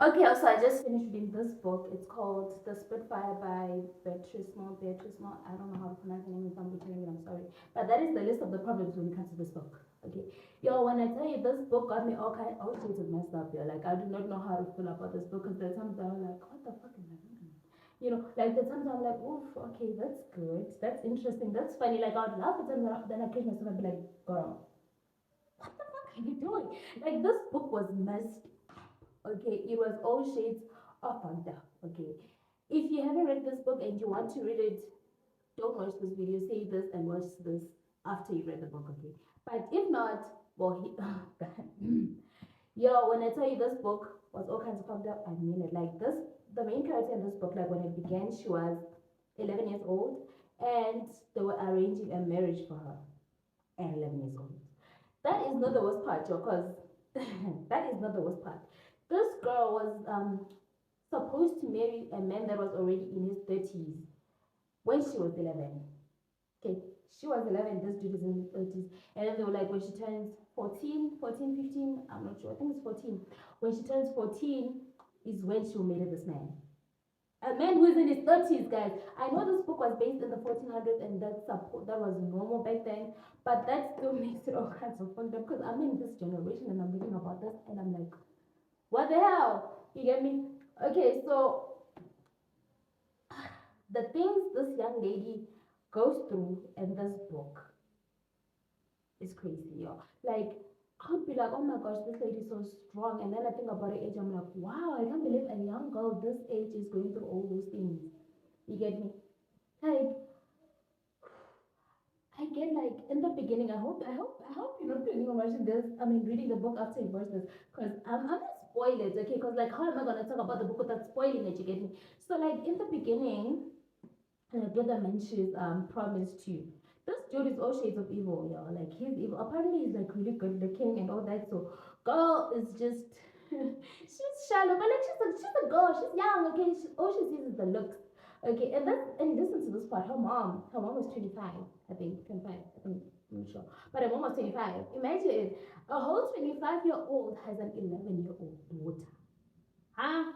Okay, also I just finished reading this book. It's called The Spitfire by Beatrice Moore. Beatrice Moore. I don't know how to pronounce the name. If I'm butchering it, I'm sorry. But that is the list of the problems when it comes to this book. Okay, yo, when I tell you this book got me all shades of messed up. Yeah, like I do not know how to feel about this book because there's times I'm like, what the fuck am I reading? You know, like there's times I'm like, oof, okay, that's good, that's interesting, that's funny. Like I'd laugh at times, then I catch myself and be like, girl, what the fuck are you doing? Like this book was messed. Okay, it was all shades of fucked up. Okay, if you haven't read this book and you want to read it, don't watch this video. Save this and watch this after you read the book. Okay, but if not, well, yo, when I tell you this book was all kinds of fucked up, I mean it. Like this, the main character in this book, like when it began, she was 11 years old, and they were arranging a marriage for her at 11 years old. That is not the worst part, yo, because that is not the worst part. This girl was supposed to marry a man that was already in his 30s when she was 11. Okay, she was 11, this dude is in his 30s. And then they were like, when she turns 14, 15, I'm not sure, I think it's 14. When she turns 14 is when she'll marry this man. A man who is in his 30s, guys. I know this book was based in the 1400s and that was normal back then, but that still makes it all kinds of fun because I'm in this generation and I'm reading about this and I'm like, what the hell? You get me? Okay, so the things this young lady goes through in this book is crazy, yo. Like, I'd be like, oh my gosh, this lady's so strong. And then I think about her age, I'm like, wow, I can't believe a young girl this age is going through all those things. You get me? Like, I get like in the beginning, I hope you're not planning on watching this. I mean, reading the book after you watch this, because I'm not spoil it, okay? Because like, how am I gonna talk about the book without spoiling it? You get me? So like in the beginning, brother mentions promise to you. This dude is all shades of evil, yeah. Like he's evil. Apparently he's like really good looking and all that. So girl is just she's shallow, but like she's a girl. She's young, okay. All she sees is the looks. Okay, and listen to this part. Her mom was 25, I think, 25, I think, I'm not sure. But her mom was 25. Imagine a whole 25-year-old has an 11-year-old daughter. Huh?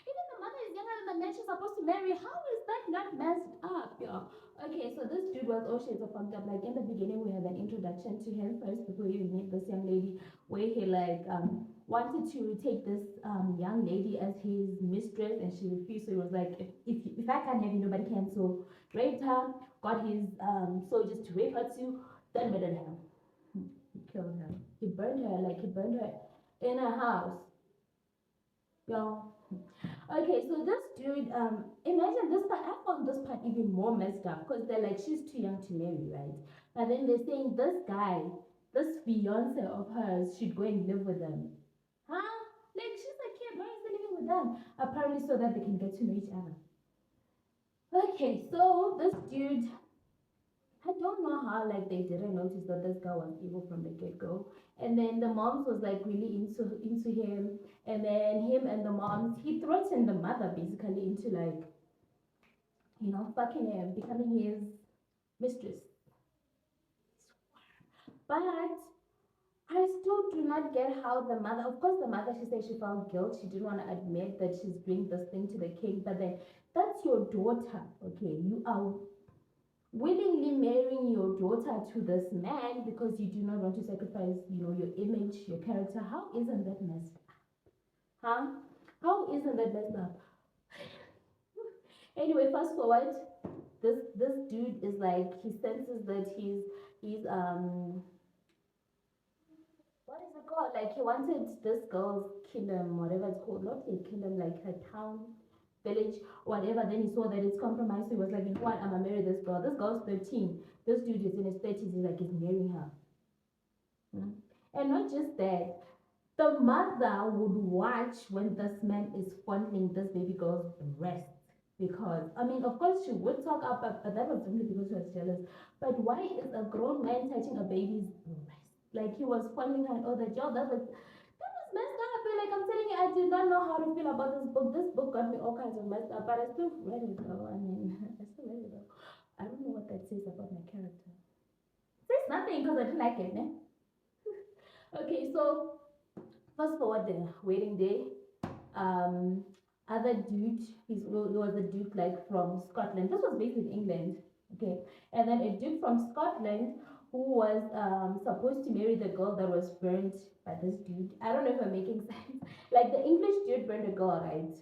Even the mother is younger than the man she's supposed to marry. How is that not messed up, yo? Okay, so this dude was all shades of fucked up. Like in the beginning, we have an introduction to him first before you meet this young lady, where he like wanted to take this young lady as his mistress, and she refused. So he was like, if I can't have you, nobody can. So raped her, got his soldiers to rape her too, then murdered her. He killed her. He burned her in her house, yo. Okay, so this dude, imagine this part. I found this part even more messed up because they're like, she's too young to marry, right? And then they're saying this guy, this fiance of hers, should go and live with them. Huh? Like, she's a kid. Why is she living with them? Apparently, so that they can get to know each other. Okay, so this dude, I don't know how like they didn't notice that this guy was evil from the get go. And then the moms was like really into him. And then him and the moms, he threatened the mother basically into like, fucking him, becoming his mistress. But I still do not get how the mother, of course, the mother, she said she felt guilt. She didn't want to admit that she's doing this thing to the king. But then that's your daughter, okay? You are willingly marrying your daughter to this man because you do not want to sacrifice, your image, your character. How isn't that messed up? Huh? How isn't that messed up? Anyway, fast forward. This dude is like he senses that he's what is it called? Like he wanted this girl's kingdom, whatever it's called, not a kingdom, like her town, village, whatever. Then he saw that it's compromised. So he was like, you know what? I'm gonna marry this girl. This girl's 13. This dude is in his 30s. He's like, he's marrying her. Hmm? And not just that, the mother would watch when this man is fondling this baby girl's breast. Because, I mean, of course, she would talk up, but that was only because she was jealous. But why is a grown man touching a baby's breast? Like, he was fondling her and all that. Yo, that was messed up. Like, I'm telling you, I did not know how to feel about this book. This book got me all kinds of messed up, but I still read it though. I mean, I still read it though. I don't know what that says about my character. It says nothing because I didn't like it, man. Okay, so fast forward the wedding day. um, other dude. He was a duke like from Scotland. This was based in England, okay. And then a duke from Scotland who was supposed to marry the girl that was burnt by this dude. I don't know if I'm making sense. Like the English dude burned a girl, right?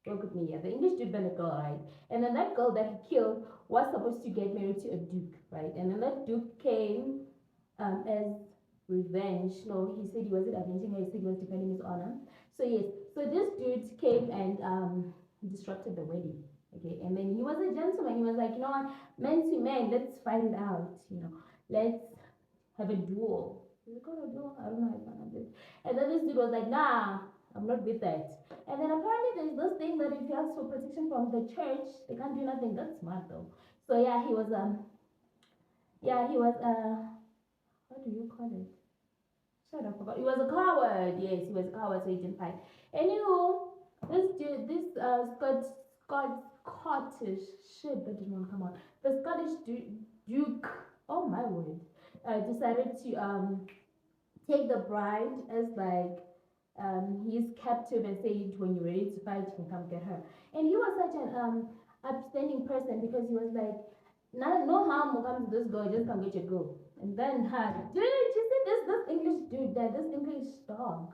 Work with me, yeah. The English dude burned a girl, right? And then that girl that he killed was supposed to get married to a duke, right? And then that duke came as revenge. No, he said he wasn't avenging her, he said he was defending his honor. So yes, so this dude came and disrupted the wedding. Okay, and then he was a gentleman. He was like, you know what, man to man, let's fight it out. Let's have a duel. Is it called a duel? I don't know how to pronounce it. And then this dude was like, nah, I'm not with that. And then apparently there's this thing that if you ask for protection from the church, they can't do nothing. That's smart though. So yeah, he was what do you call it? Shut up, I forgot. He was a coward. Yes, he was a coward, so he didn't fight. Anywho, this dude, this Scottish shit that didn't want to come out. The Scottish Duke, oh my word, decided to take the bride as like his captive and said, when you're ready to fight, you can come get her. And he was such an upstanding person because he was like, no harm will come to this girl, just come get your girl. And then her, dude, you see this English dude there, this English dog.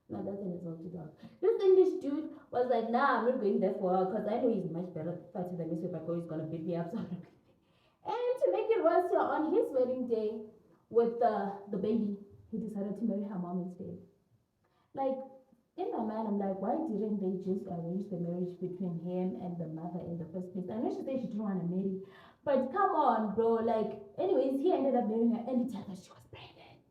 No, that's an insult to dog. This English dude was like, nah, I'm not going there for her because I know he's much better fighter than me. So if I go, he's gonna beat me up. So and to make it worse, on his wedding day with the baby, he decided to marry her mom instead. Like, in my mind, I'm like, why didn't they just arrange the marriage between him and the mother in the first place? I know she said she didn't want to marry, but come on, bro. Like, anyways, he ended up marrying her, and he told her she was pregnant.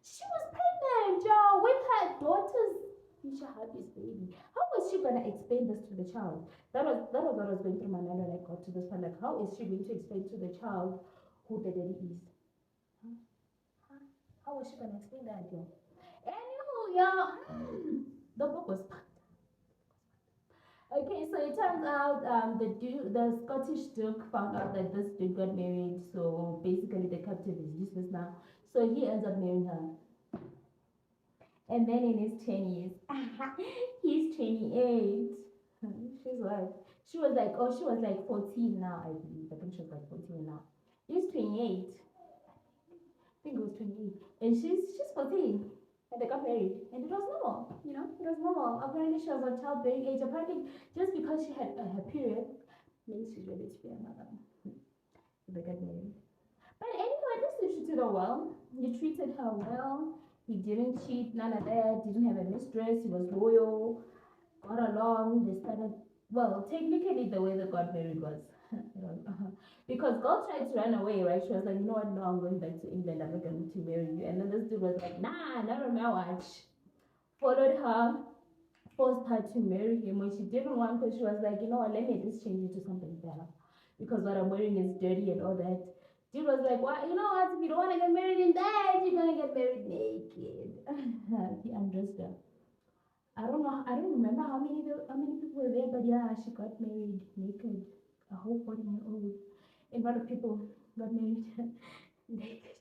She was pregnant, y'all, with her daughter's future hubby's baby. How was she gonna explain this to the child? That was what I was going through my mind when I got to this point. Like, how is she going to explain to the child who the daddy is? Huh? How was she gonna explain that, yo? Anywho, yeah, the book was packed. Okay, so it turns out the Scottish Duke found out that this dude got married, so basically the captive is useless now. So he ends up marrying her. And then in his 20s, he's 28. She's what? She was like 14 now, I believe. I think she was like 14 now. He's 28. I think it was 28. And she's 14. And they got married. And it was normal, it was normal. Apparently she was on childbearing age. Apparently just because she had her period means she's ready to be a mother. So they got married. But anyway, at least he treated her well. He treated her well. He didn't cheat, none of that. Didn't have a mistress. He was loyal. Got along. They started. Well, technically, the way they got married was, because God tried to run away, right? She was like, you know what? No, I'm going back to England. I'm not going to marry you. And then this dude was like, nah, not on my watch. Followed her, forced her to marry him when she didn't want, because she was like, you know what? Let me just change you to something better, because what I'm wearing is dirty and all that. Dude was like, "What? You know what? If you don't want to get married in that, you're gonna get married naked." He undressed her. I don't know. I don't remember how many people were there, but yeah, she got married naked. A whole 40-year-old. A lot of people got married naked.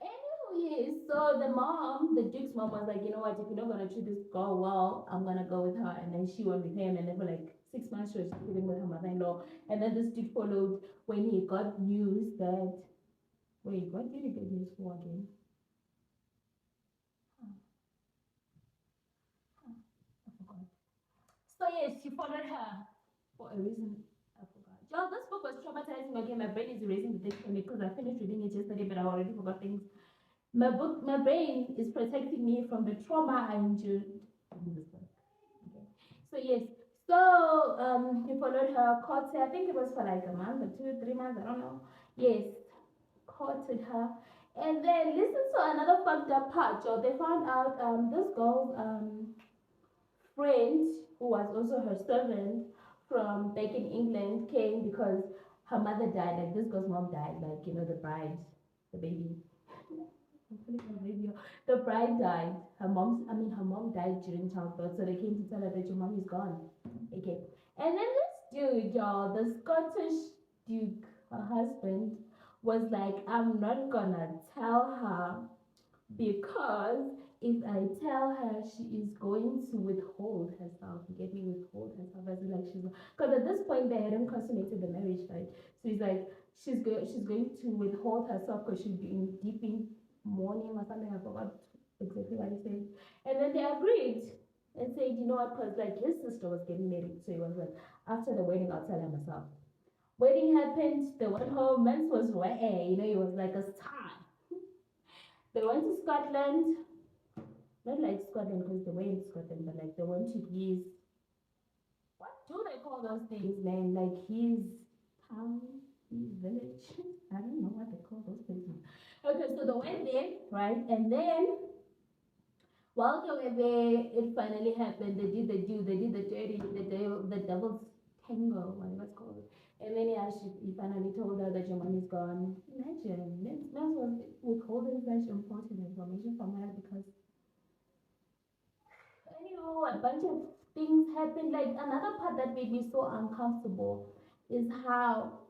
Anyway, so the Duke's mom was like, you know what? If you're not gonna treat this girl well, I'm gonna go with her. And then she went with him, and then for like 6 months she was living with her mother-in-law. And then this dude followed when he got news that. Wait, what did he get news for again? Huh, I forgot. So yes, he followed her for a reason. I forgot. Y'all, this book was traumatizing. Okay, my brain is erasing the things for me because I finished reading it yesterday, but I already forgot things. My brain is protecting me from the trauma I endured in this book. Okay. So yes, so he followed her, caught her. I think it was for like a month or 2, 3 months. I don't know. Yes, courted her. And then listen to another fucked up part, Joe. They found out this girl's friend, who was also her servant from back in England, came because her mother died. Like this girl's mom died. Like the bride, the baby. The bride died. Her mom died during childbirth, so they came to tell her that your mom is gone. Okay. And then this dude, y'all, the Scottish Duke, her husband, was like, I'm not gonna tell her because if I tell her she is going to withhold herself, get me withhold herself as in like she's because at this point they hadn't consummated the marriage, right? So he's like she's going to withhold herself because she's been deep in mourning or something. I forgot exactly what he said. And then they agreed and said, you know what, because like his sister was getting married, so he was like, after the wedding I'll tell her myself. Wedding happened, they went home, Mance was way, you know, he was like a star. They went to Scotland, not like Scotland because they were in Scotland, but like they went to his, what do they call those things, man? Like his town, his village. I don't know what they call those places. Okay, so they went there, right? And then while they were there, it finally happened. They did the do, they did the dirty, the devil's tango, whatever it's called. And then yeah, he finally told her that your money's gone. Imagine, that was withholding such important information from her because you know, a bunch of things happened. Like another part that made me so uncomfortable is how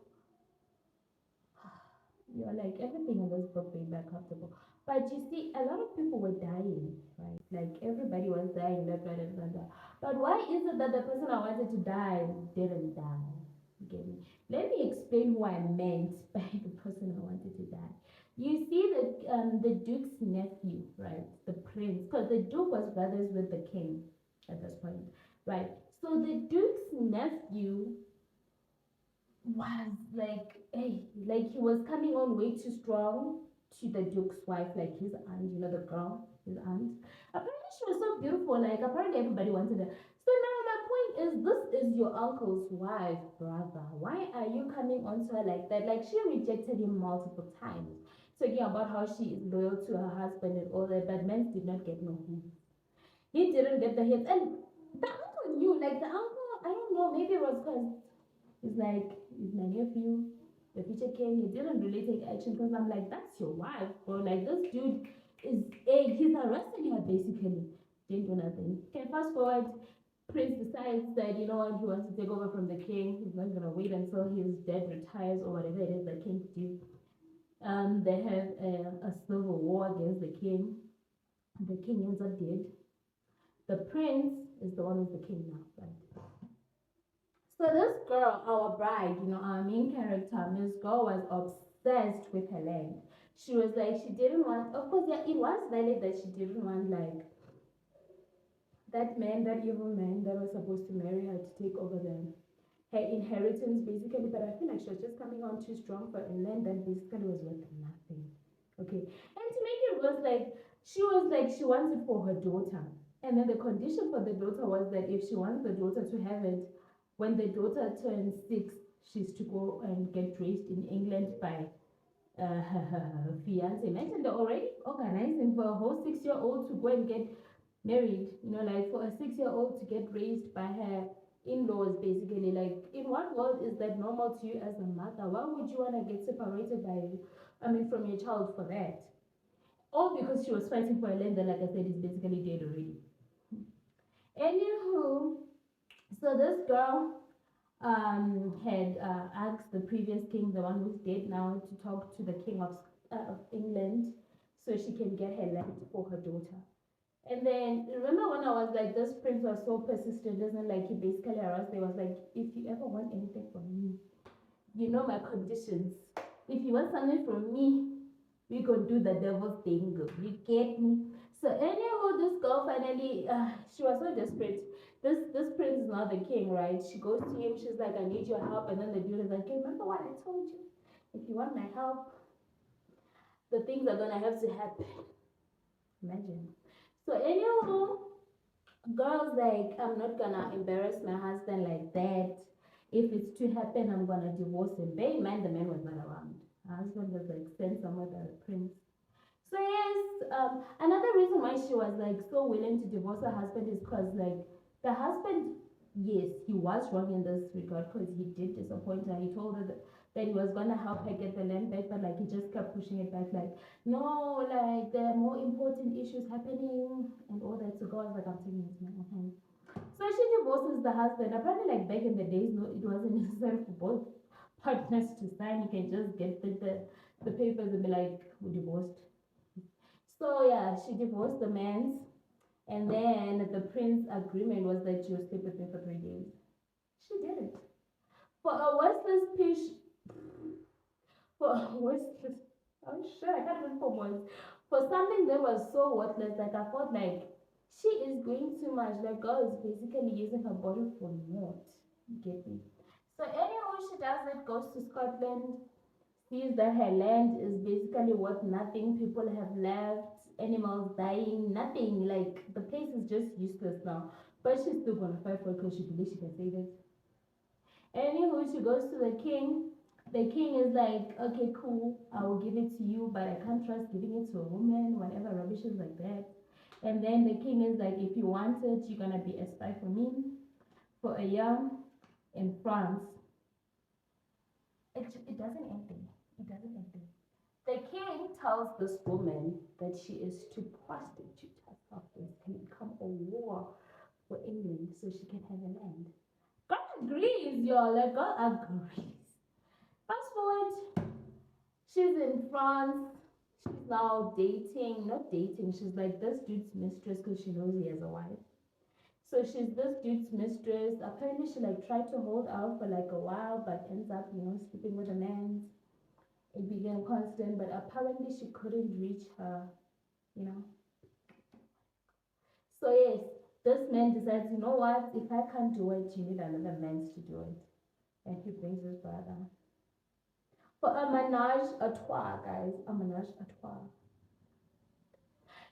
you're like everything in this book made me uncomfortable. But you see, a lot of people were dying, right? Like everybody was dying left, right, and center. But why is it that the person I wanted to die didn't die? You get me? Let me explain who I meant by the person I wanted to die. You see the duke's nephew, right? The prince, because the duke was brothers with the king at this point, right? So the duke's nephew was like, hey, like he was coming on way too strong to the duke's wife, like his aunt, you know, the girl, his aunt. Apparently, she was so beautiful, like, apparently, everybody wanted her. So now, my point is, this is your uncle's wife, brother. Why are you coming onto her like that? Like, she rejected him multiple times, talking about how she is loyal to her husband and all that, but men did not get no hints. He didn't get the hints. And the uncle knew, like, the uncle, I don't know, maybe it was because it's like, it's my nephew, the future king. He didn't really take action because I'm like, that's your wife, bro. Like, this dude is, he's harassing her basically. Didn't do nothing. Okay, fast forward. Prince decides that, you know what, he wants to take over from the king. He's not gonna wait until his dad retires or whatever it is the king do. They have a civil war against the king. The king ends up dead. The prince is the one who's the king now, right? So this girl, our bride, you know, our main character, Miss Girl, was obsessed with her land. She was like, she didn't want, of course, yeah, it was valid that she didn't want like that man, that evil man that was supposed to marry her to take over her inheritance basically. But I feel like she was just coming on too strong for a land that basically was worth nothing. Okay, and to make it worse, like she wants it for her daughter, and then the condition for the daughter was that if she wants the daughter to have it, when the daughter turns 6, she's to go and get raised in England by her fiance. Imagine they're already organizing for a whole 6-year-old to go and get married. You know, like for a 6-year-old to get raised by her in-laws, basically. Like, in what world is that normal to you as a mother? Why would you want to get separated from your child for that? All because she was fighting for a land that, like I said, is basically dead already. Anywho, so this girl had asked the previous king, the one who's dead now, to talk to the king of England so she can get her land for her daughter. And then remember when I was like, this prince was so persistent, doesn't like he basically harassed. They was like, if you ever want anything from me, you know my conditions. If you want something from me, we could do the devil's thing. You get me? So anyhow, this girl finally, she was so desperate. This prince is not the king, right? She goes to him. She's like, I need your help. And then the dude is like, hey, remember what I told you? If you want my help, the things are gonna have to happen. Imagine. So anyhow, girls like, I'm not gonna embarrass my husband like that. If it's to happen, I'm gonna divorce him. Bear in mind, the man was not around. Her husband was like sent somewhere by the prince. So yes, another reason why she was like so willing to divorce her husband is because like the husband, yes, he was wrong in this regard because he did disappoint her. He told her that he was gonna help her get the land back, but like he just kept pushing it back, like no, like there are more important issues happening and all that. So God was like, I'm taking it to my own hands. So she divorces the husband. Apparently, like back in the days, no, it wasn't necessary for both partners to sign. You can just get the papers and be like, we're divorced. So yeah, she divorced the man, and then the prince agreement was that she would sleep with me for 3 days. She did it for a worthless piece. For a worthless. Oh shit! I can't even form words. For something that was so worthless, like I felt like she is doing too much. Like girl is basically using her body for naught. You get me? So anyhow, she does it. Goes to Scotland, sees that her land is basically worth nothing. People have left, animals dying, nothing. Like the place is just useless now. But she's still gonna fight for it because she believes she can save it. Anywho, she goes to the king. The king is like, okay, cool, I will give it to you, but I can't trust giving it to a woman, whatever rubbish is like that. And then the king is like, if you want it, you're gonna be a spy for me for a year in France. It doesn't end there. It doesn't end there. The king tells this woman that she is to prostitute herself and become a whore for England so she can have a land. God agrees, y'all. Like God agrees. Fast forward, she's in France. She's now dating, not dating. She's like this dude's mistress because she knows he has a wife. So she's this dude's mistress. Apparently, she like tried to hold out for like a while, but ends up, sleeping with a man. It became constant, but apparently she couldn't reach her, you know. So yes, this man decides, you know what? If I can't do it, you need another man to do it, and he brings his brother for a menage a trois, guys. A menage a trois.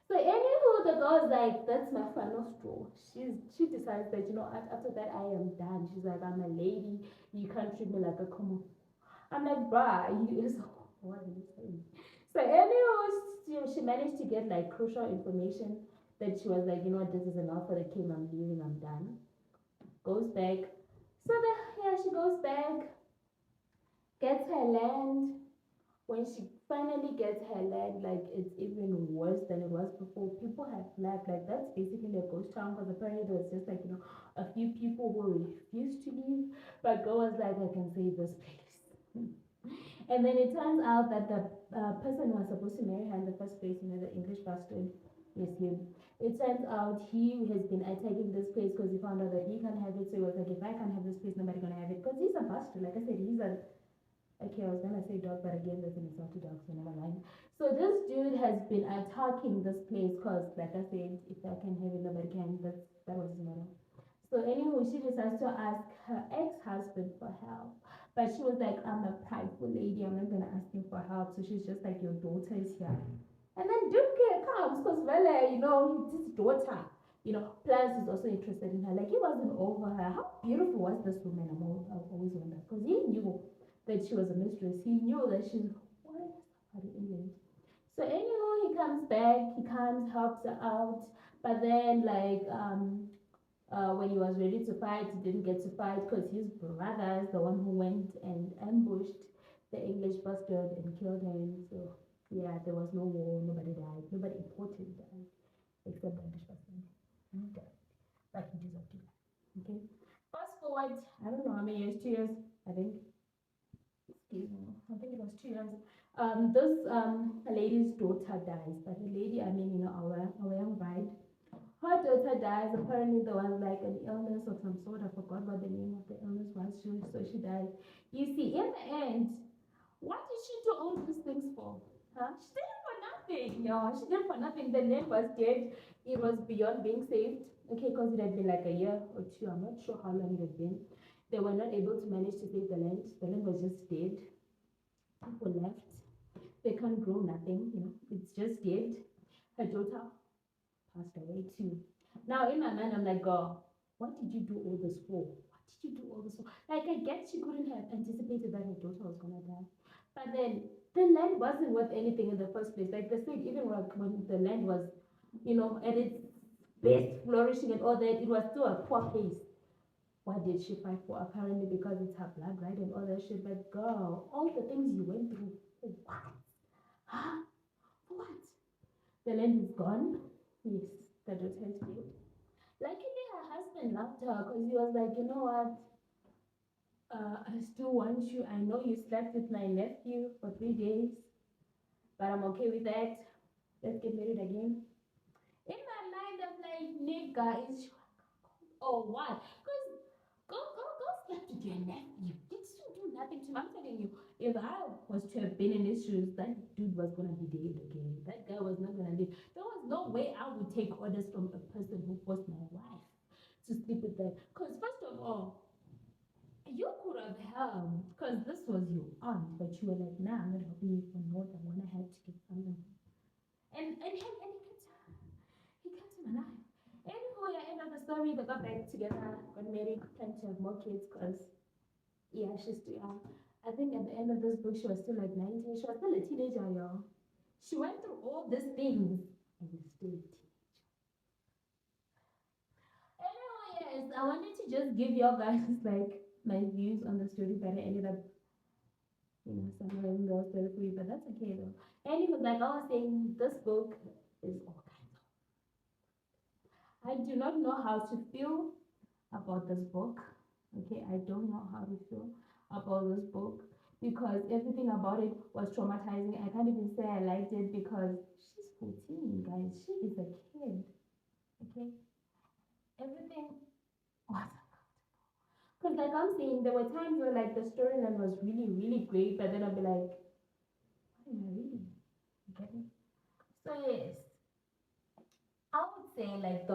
So anywho, the girl's like, that's my final straw. She decides that after that I am done. She's like, I'm a lady. You can't treat me like a common. I'm like, bruh, you is what are you saying? So anywho, she managed to get like crucial information that she was like, this is enough for the king. I'm leaving. I'm done. Goes back. So yeah, she goes back, gets her land, when she finally gets her land, like it's even worse than it was before. People have left. Like that's basically a ghost town because apparently there was just like a few people who refused to leave. But girl was like, I can save this place. And then it turns out that the person who was supposed to marry her in the first place, the English bastard, yes, him. It turns out he has been attacking this place because he found out that he can't have it. So he was like, if I can't have this place, nobody gonna have it. Because he's a bastard. Like I said, he's a okay, I was gonna say dog, but again, that's an insult to dogs, so never mind. So this dude has been attacking this place because, like I said, if I can have it, nobody can. That was his motto. So anyway, she decides to ask her ex-husband for help. But she was like, I'm a prideful lady, I'm not gonna ask him for help. So she's just like, your daughter is here. And then Duke comes because Vele, his daughter, plus he's also interested in her. Like he wasn't over her. How beautiful was this woman? I've always wondered. Because he knew that she was a mistress. He knew that she's what are the English. So anyway, he comes back, he comes, helps her out, but then when he was ready to fight, he didn't get to fight because his brother is the one who went and ambushed the English bastard and killed him. So yeah, there was no war, nobody died, nobody important died except the English bastard. He died, but he deserved to die. Okay. Fast forward, I don't know how many years, 2 years, I think. Excuse me, I think it was 2 years. This lady's daughter dies, but the lady, I mean, our young bride, her daughter dies. Apparently, there was like an illness of some sort. I forgot what the name of the illness was. So she died. You see, in the end, what did she do all these things for? Huh? She did it for nothing. Yeah, she did it for nothing. The land was dead. It was beyond being saved. Okay, because it had been like a year or two. I'm not sure how long it had been. They were not able to manage to save the land. The land was just dead. People left. They can't grow nothing. It's just dead. Her daughter passed away too. Now in my mind, I'm like, girl, what did you do all this for? What did you do all this for? Like, I guess she couldn't have anticipated that her daughter was gonna die. But then the land wasn't worth anything in the first place. Like they said, even when the land was, at its best flourishing and all that, it was still a poor place. What did she fight for? Apparently because it's her blood, right? And all that shit. But girl, all the things you went through, for what? Huh? For what? The land is gone. Yes, the daughter is dead. Luckily, her husband loved her because he was like, you know what? I still want you. I know you slept with my nephew for 3 days, but I'm okay with that. let's get married again. In my mind, I'm like, nigga, is or what? Because go sleep with your nephew. Did you do nothing to him? I'm telling you, if I was to have been in his shoes, that dude was gonna be dead, okay? That guy was not gonna live. There was no way I would take orders from a person who forced my wife to sleep with them. Because first of all, you could have helped, because this was your aunt, but you were like, nah, I'm not helping you for more than when I had to get something. And he kept him alive. Anyway, I end of the story, they got back together, got married, planned to have more kids, because yeah, she's still young. I think at the end of this book, she was still like 19. She was still a teenager, y'all. She went through all these things and is still a teenager. Anyway, yes, I wanted to just give y'all guys like my views on the story, but I ended up, summarizing the story for you, but that's okay though. Anyway, like I was saying, this book is all kinds of. I do not know how to feel about this book. Okay, I don't know how to feel about this book because everything about it was traumatizing. I can't even say I liked it because she's 14, guys. She is a kid. Okay, everything was. Because, like I'm saying, there were times where, like, the storyline was really, really great, but then I'd be like, what am I reading? Okay. So, yes, I would say, like, the